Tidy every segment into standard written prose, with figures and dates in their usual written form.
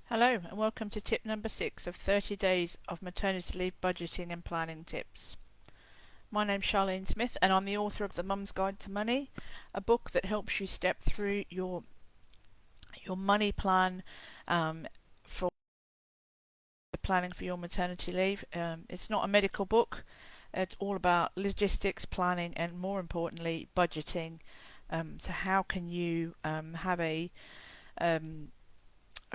Hello and welcome to tip number 6 of 30 days of maternity leave budgeting and planning tips. My name's Charlene Smith and I'm the author of The Mum's Guide to Money, a book that helps you step through your money plan for planning for your maternity leave. It's not a medical book, it's all about logistics, planning and more importantly budgeting. So how can you have a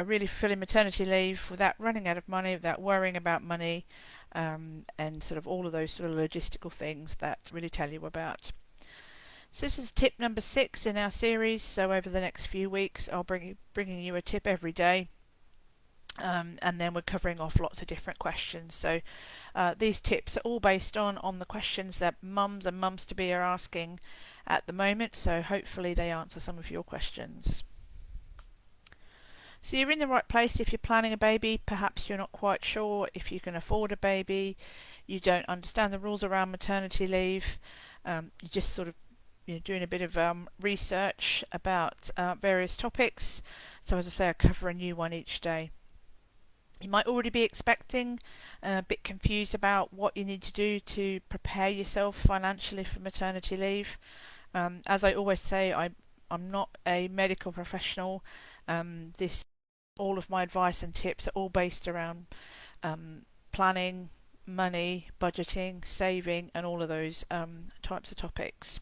really fulfilling maternity leave without running out of money, without worrying about money, and sort of all of those sort of logistical things that I really tell you about. So this is tip number 6 in our series. So over the next few weeks I'll bringing you a tip every day, and then we're covering off lots of different questions. So these tips are all based on the questions that mums and mums-to-be are asking at the moment, so hopefully they answer some of your questions. So you're in the right place if you're planning a baby. Perhaps you're not quite sure if you can afford a baby, you don't understand the rules around maternity leave, you're just sort of doing a bit of research about various topics. So as I say, I cover a new one each day. You might already be expecting, a bit confused about what you need to do to prepare yourself financially for maternity leave. As I always say, I'm not a medical professional. All of my advice and tips are all based around planning, money, budgeting, saving, and all of those types of topics.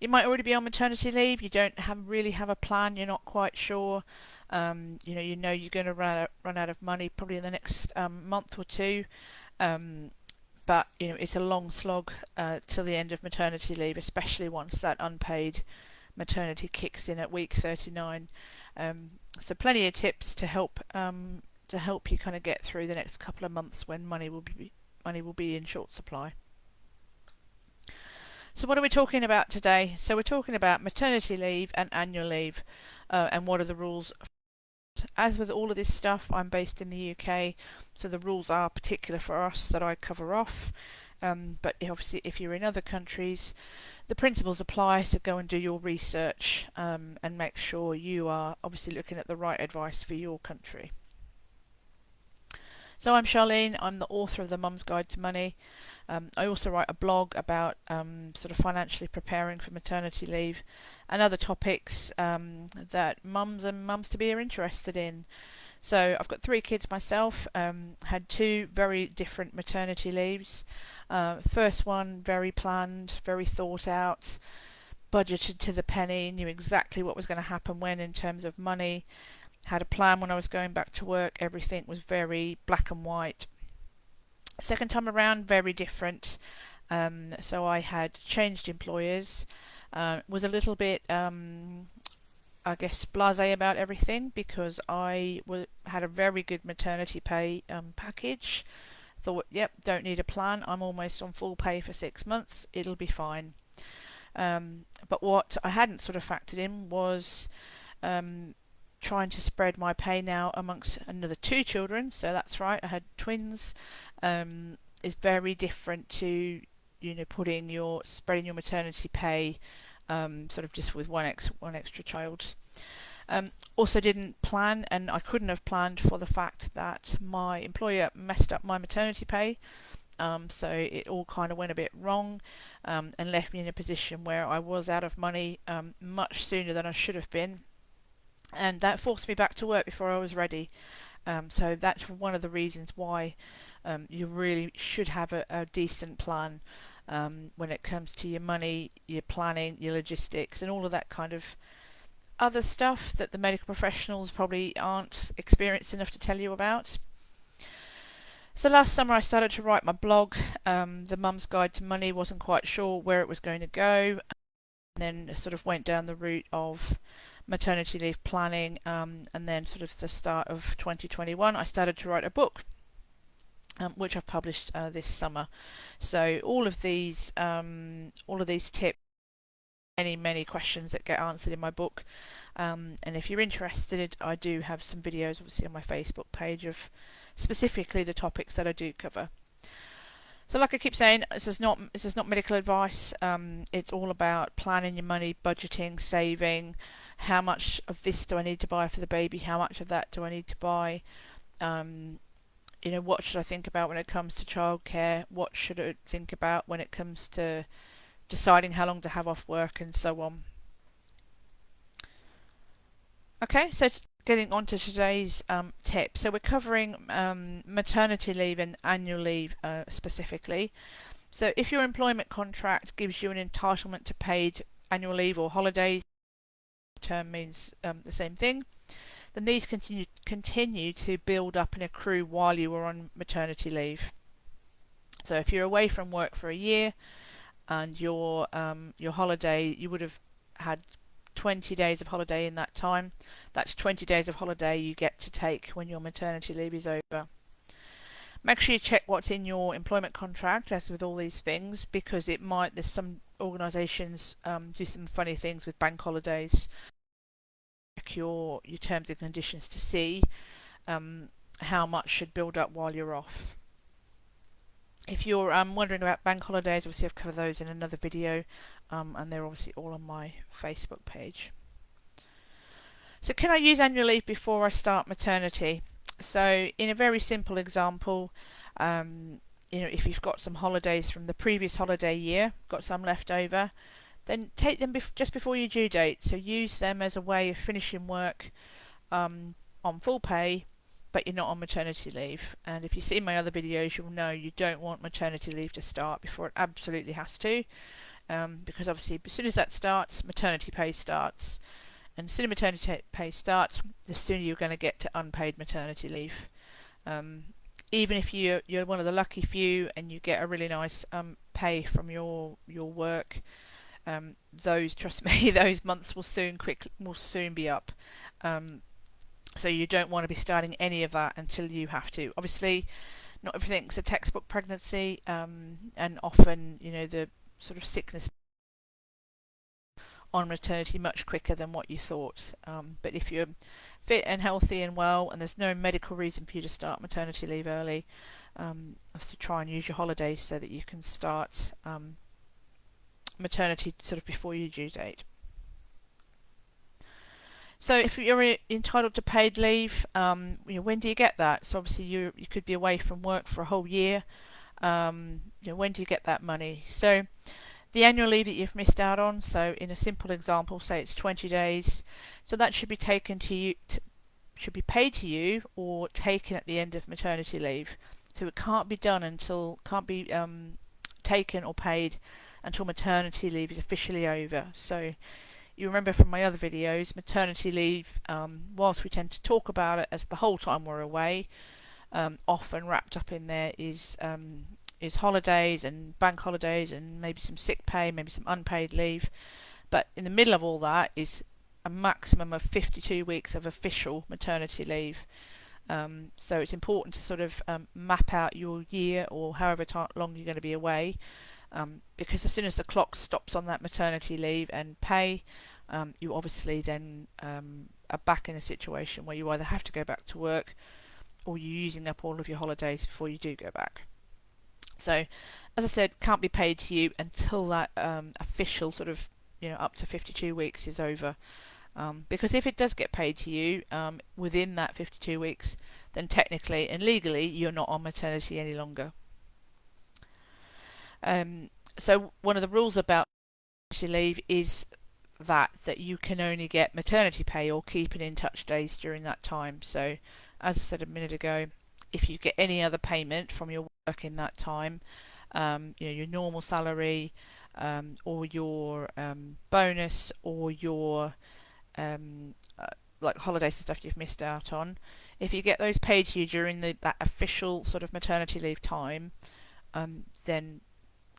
You might already be on maternity leave. You don't really have a plan. You're not quite sure. You know you're going to run out of money probably in the next month or two. But it's a long slog till the end of maternity leave, especially once that unpaid maternity kicks in at week 39. So plenty of tips to help you kind of get through the next couple of months when money will be in short supply. So what are we talking about today? So we're talking about maternity leave and annual leave, and what are the rules. As with all of this stuff, I'm based in the UK, so the rules are particular for us that I cover off. But obviously if you're in other countries, the principles apply, so go and do your research and make sure you are obviously looking at the right advice for your country. So I'm Charlene, I'm the author of The Mum's Guide to Money. I also write a blog about sort of financially preparing for maternity leave and other topics that mums and mums-to-be are interested in. So I've got 3 kids myself, had 2 very different maternity leaves. First one, very planned, very thought out, budgeted to the penny, knew exactly what was going to happen when in terms of money, had a plan when I was going back to work, everything was very black and white. Second time around, very different. So I had changed employers, was a little bit I guess blasé about everything because I had a very good maternity pay package. Thought, yep, don't need a plan. I'm almost on full pay for 6 months. It'll be fine. But what I hadn't sort of factored in was trying to spread my pay now amongst another 2 children. So that's right, I had twins. Is very different to spreading your maternity pay sort of just with one extra child. Also didn't plan, and I couldn't have planned for the fact that my employer messed up my maternity pay. So it all kind of went a bit wrong and left me in a position where I was out of money much sooner than I should have been, and that forced me back to work before I was ready. So that's one of the reasons why you really should have a decent plan when it comes to your money, your planning, your logistics, and all of that kind of other stuff that the medical professionals probably aren't experienced enough to tell you about. So last summer I started to write my blog, The Mum's Guide to Money. Wasn't quite sure where it was going to go, and then sort of went down the route of maternity leave planning, and then sort of the start of 2021 I started to write a book, which I've published this summer. So all of these tips, many questions that get answered in my book, and if you're interested, I do have some videos obviously on my Facebook page of specifically the topics that I do cover. So like I keep saying, this is not medical advice. It's all about planning your money, budgeting, saving, how much of this do I need to buy for the baby, how much of that do I need to buy, what should I think about when it comes to childcare, what should I think about when it comes to deciding how long to have off work, and so on. Okay, so getting on to today's tip. So we're covering maternity leave and annual leave specifically. So if your employment contract gives you an entitlement to paid annual leave or holidays, term means the same thing, then these continue to build up and accrue while you are on maternity leave. So if you're away from work for a year and your holiday, you would have had 20 days of holiday in that time. That's 20 days of holiday you get to take when your maternity leave is over. Make sure you check what's in your employment contract, as with all these things, because there's some organisations do some funny things with bank holidays. Check your terms and conditions to see how much should build up while you're off. If you're wondering about bank holidays, obviously I've covered those in another video, and they're obviously all on my Facebook page. So can I use annual leave before I start maternity? So in a very simple example, if you've got some holidays from the previous holiday year, got some left over, then take them just before your due date. So use them as a way of finishing work on full pay, but you're not on maternity leave. And if you see my other videos, you'll know you don't want maternity leave to start before it absolutely has to, because obviously as soon as that starts, maternity pay starts. And as soon as maternity pay starts, the sooner you're going to get to unpaid maternity leave. Even if you're one of the lucky few and you get a really nice pay from your work, trust me, those months will soon be up. So you don't want to be starting any of that until you have to. Obviously, not everything's a textbook pregnancy, and often, the sort of sickness on maternity much quicker than what you thought. But if you're fit and healthy and well, and there's no medical reason for you to start maternity leave early, obviously try and use your holidays so that you can start maternity sort of before your due date. So if you're entitled to paid leave, when do you get that? So obviously you could be away from work for a whole year. When do you get that money? So the annual leave that you've missed out on, so in a simple example, say it's 20 days, so that should be taken to you, should be paid to you or taken at the end of maternity leave. So it can't be taken or paid until maternity leave is officially over. So you remember from my other videos, maternity leave, whilst we tend to talk about it as the whole time we're away, often wrapped up in there is holidays and bank holidays and maybe some sick pay, maybe some unpaid leave. But in the middle of all that is a maximum of 52 weeks of official maternity leave. So it's important to sort of map out your year or however long you're going to be away, because as soon as the clock stops on that maternity leave and pay, you obviously then are back in a situation where you either have to go back to work or you're using up all of your holidays before you do go back. So, as I said, can't be paid to you until that official sort of, up to 52 weeks is over. Because if it does get paid to you within that 52 weeks, then technically and legally you're not on maternity any longer. So one of the rules about maternity leave is that you can only get maternity pay or keep in touch days during that time. So, as I said a minute ago, if you get any other payment from your work in that time, your normal salary, or your bonus, or your like holidays and stuff you've missed out on, if you get those paid to you during that official sort of maternity leave time, then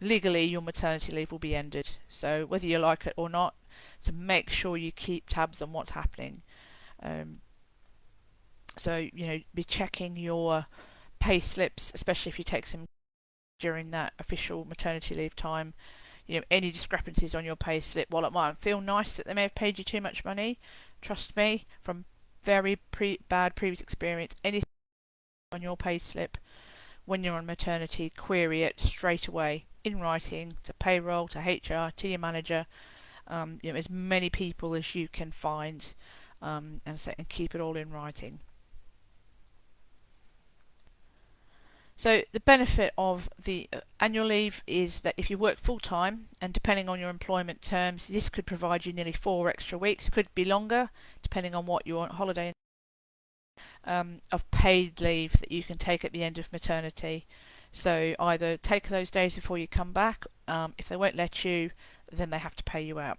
legally your maternity leave will be ended. So whether you like it or not, so make sure you keep tabs on what's happening. So be checking your pay slips, especially if you take some during that official maternity leave time. Any discrepancies on your pay slip, while it might feel nice that they may have paid you too much money, trust me, from very bad previous experience, anything on your pay slip when you're on maternity, query it straight away in writing to payroll, to HR, to your manager, as many people as you can find, and keep it all in writing. So the benefit of the annual leave is that if you work full-time, and depending on your employment terms, this could provide you nearly 4 extra weeks, could be longer depending on what you're on holiday, of paid leave that you can take at the end of maternity. So either take those days before you come back, if they won't let you, then they have to pay you out.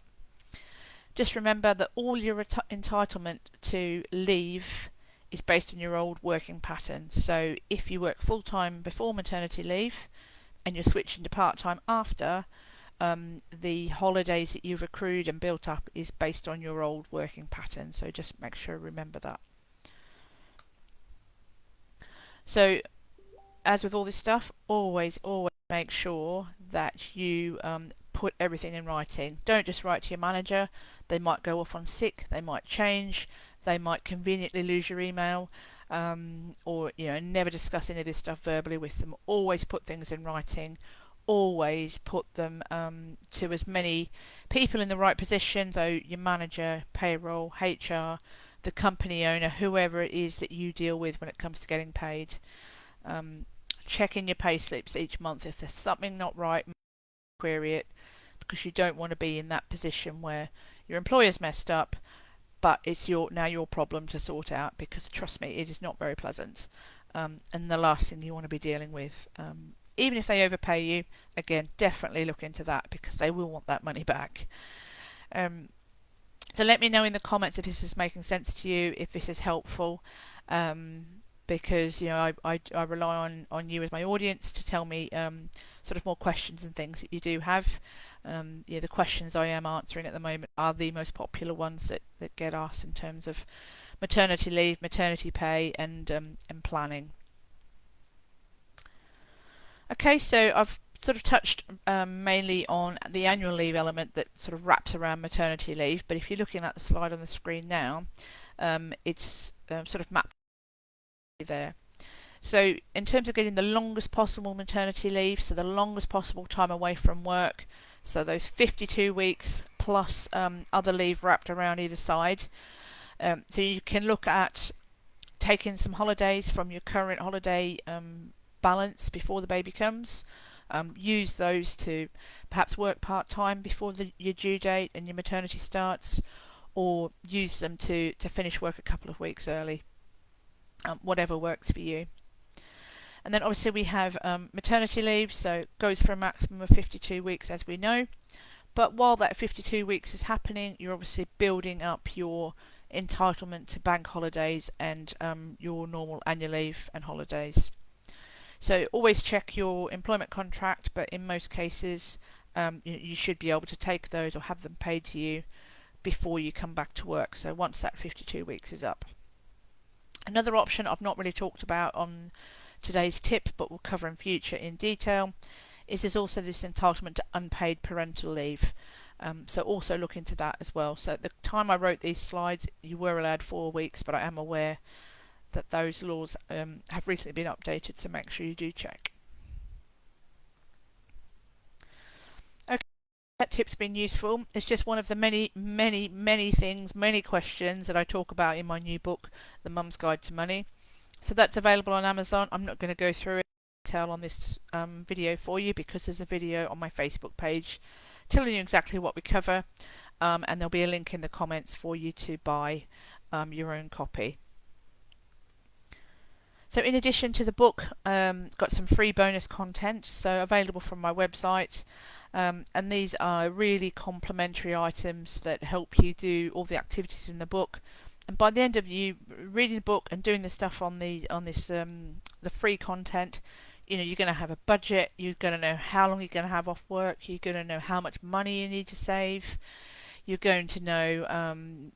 Just remember that all your entitlement to leave is based on your old working pattern. So if you work full-time before maternity leave and you're switching to part-time after, the holidays that you've accrued and built up is based on your old working pattern. So just make sure remember that. So as with all this stuff, always make sure that you put everything in writing. Don't just write to your manager. They might go off on sick, they might change, they might conveniently lose your email, or never discuss any of this stuff verbally with them. Always put things in writing. Always put them to as many people in the right position, so your manager, payroll, HR, the company owner, whoever it is that you deal with when it comes to getting paid. Check in your pay slips each month. If there's something not right, query it, because you don't want to be in that position where your employer's messed up, but it's now your problem to sort out, because trust me, it is not very pleasant, and the last thing you want to be dealing with. Even if they overpay you, again, definitely look into that, because they will want that money back. So let me know in the comments if this is making sense to you, if this is helpful, because I rely on you as my audience to tell me sort of more questions and things that you do have. The questions I am answering at the moment are the most popular ones that get asked in terms of maternity leave, maternity pay, and planning. Okay, so I've sort of touched mainly on the annual leave element that sort of wraps around maternity leave, but if you're looking at the slide on the screen now, it's sort of mapped there. So in terms of getting the longest possible maternity leave, so the longest possible time away from work, so those 52 weeks plus other leave wrapped around either side, so you can look at taking some holidays from your current holiday balance before the baby comes. Use those to perhaps work part-time before your due date and your maternity starts, or use them to finish work a couple of weeks early, whatever works for you. And then obviously we have maternity leave, so it goes for a maximum of 52 weeks, as we know. But while that 52 weeks is happening, you're obviously building up your entitlement to bank holidays and your normal annual leave and holidays. So always check your employment contract, but in most cases you should be able to take those or have them paid to you before you come back to work, so once that 52 weeks is up. Another option I've not really talked about on today's tip, but we'll cover in future in detail, is there's also this entitlement to unpaid parental leave. So also look into that as well. So at the time I wrote these slides, you were allowed 4 weeks, but I am aware that those laws have recently been updated, so make sure you do check. Okay, that tip's been useful. It's just one of the many things, many questions that I talk about in my new book, The Mum's Guide to Money. So that's available on Amazon. I'm not going to go through it in detail on this video for you, because there's a video on my Facebook page telling you exactly what we cover, and there'll be a link in the comments for you to buy your own copy. So in addition to the book, got some free bonus content, so available from my website, and these are really complimentary items that help you do all the activities in the book. And by the end of you reading the book and doing the stuff on the free content, you're going to have a budget. You're going to know how long you're going to have off work. You're going to know how much money you need to save. You're going to know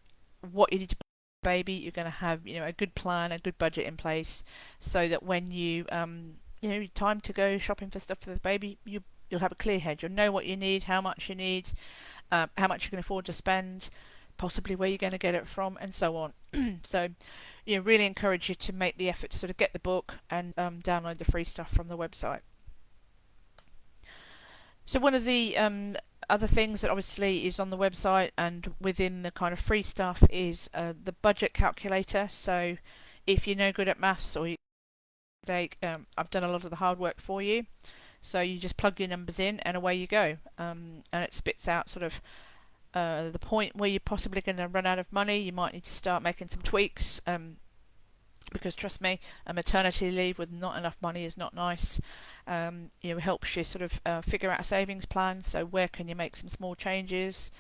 what you need to buy for the baby. You're going to have a good plan, a good budget in place, so that when you time to go shopping for stuff for the baby, you'll have a clear head. You'll know what you need, how much you need, how much you can afford to spend, possibly where you're going to get it from, and so on. So really encourage you to make the effort to sort of get the book and download the free stuff from the website. So one of the Other things that obviously is on the website and within the kind of free stuff is the budget calculator. So if you're no good at maths or I've done a lot of the hard work for you. So you just plug your numbers in and away you go. And it spits out sort of the point where you're possibly going to run out of money. You might need to start making some tweaks. Because trust me, a maternity leave with not enough money is not nice. It helps you sort of figure out a savings plan. So where can you make some small changes,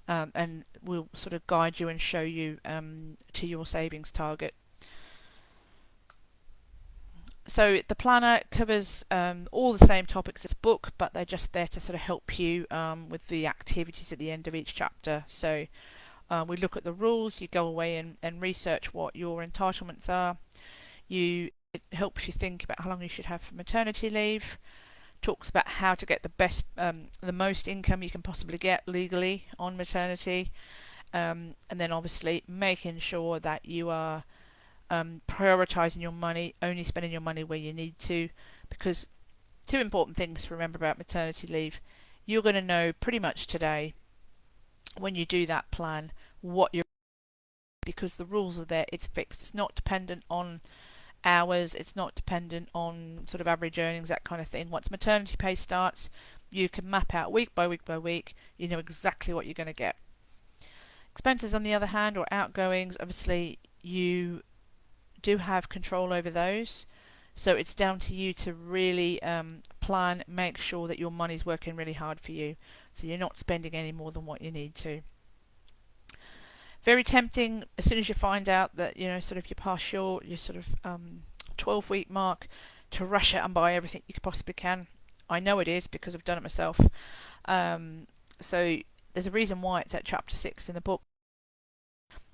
and we'll sort of guide you and show you to your savings target. So the planner covers all the same topics as the book, but they're just there to sort of help you with the activities at the end of each chapter. So we look at the rules, you go away and research what your entitlements are. It helps you think about how long you should have for maternity leave, talks about how to get the most income you can possibly get legally on maternity, and then obviously making sure that you are prioritising your money, only spending your money where you need to, because two important things to remember about maternity leave. You're going to know pretty much today when you do that plan what you're, because the rules are there, it's fixed. It's not dependent on hours, it's not dependent on sort of average earnings, that kind of thing. Once maternity pay starts, you can map out week by week by week, you know exactly what you're going to get. Expenses on the other hand, or outgoings, obviously you do have control over those, so it's down to you to really plan, make sure that your money's working really hard for you, so you're not spending any more than what you need to. Very tempting as soon as you find out that sort of you're past your sort of 12-week mark to rush out and buy everything you possibly can. I know it is because I've done it myself. So there's a reason why it's at chapter 6 in the book,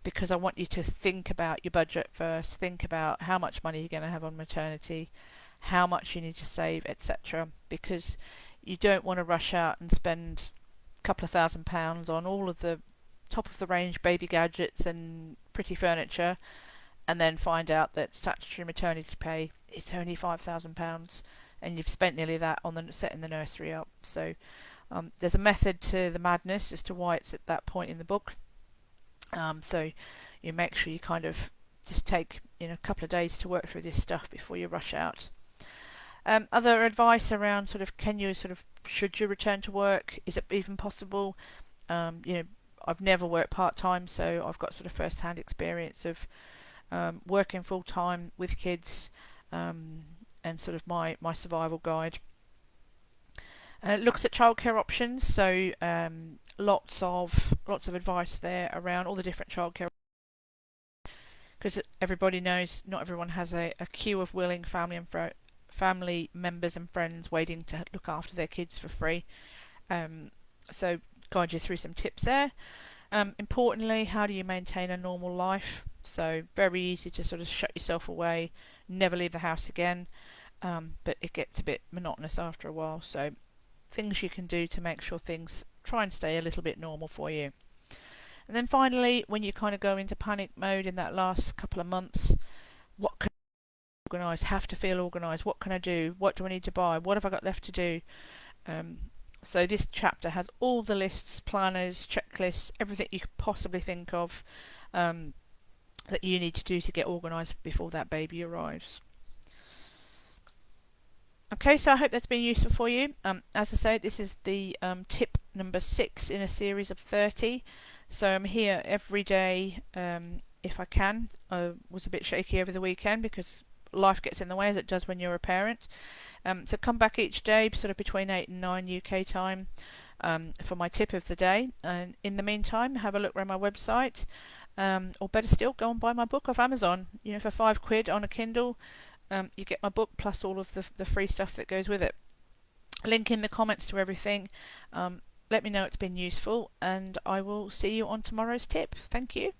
because I want you to think about your budget first, think about how much money you're going to have on maternity, how much you need to save, etc. Because you don't want to rush out and spend a couple of £1,000 on all of the top of the range baby gadgets and pretty furniture, and then find out that statutory maternity pay it's only £5,000 and you've spent nearly that on setting the nursery up. So there's a method to the madness as to why it's at that point in the book. So you make sure you kind of just take a couple of days to work through this stuff before you rush out. Other advice around sort of should you return to work? Is it even possible? I've never worked part-time, so I've got sort of first-hand experience of working full-time with kids, and sort of my survival guide. Looks at childcare options, so lots of advice there around all the different childcare, because everybody knows not everyone has a queue of willing family members and friends waiting to look after their kids for free. So guide you through some tips there. Importantly, how do you maintain a normal life? So very easy to sort of shut yourself away, never leave the house again, but it gets a bit monotonous after a while. So things you can do to make sure things try and stay a little bit normal for you. And then finally, when you kind of go into panic mode in that last couple of months, what can I organise? Have to feel organised. What can I do? What do I need to buy? What have I got left to do? So this chapter has all the lists, planners, checklists, everything you could possibly think of that you need to do to get organised before that baby arrives. Okay, so I hope that's been useful for you. As I say, this is the tip number 6 in a series of 30. So I'm here every day if I can. I was a bit shaky over the weekend because life gets in the way, as it does when you're a parent. So come back each day, sort of between 8 and 9 UK time, for my tip of the day. And in the meantime, have a look around my website, or better still, go and buy my book off Amazon. For £5 on a Kindle. You get my book plus all of the free stuff that goes with it. Link in the comments to everything. Let me know it's been useful, and I will see you on tomorrow's tip. Thank you.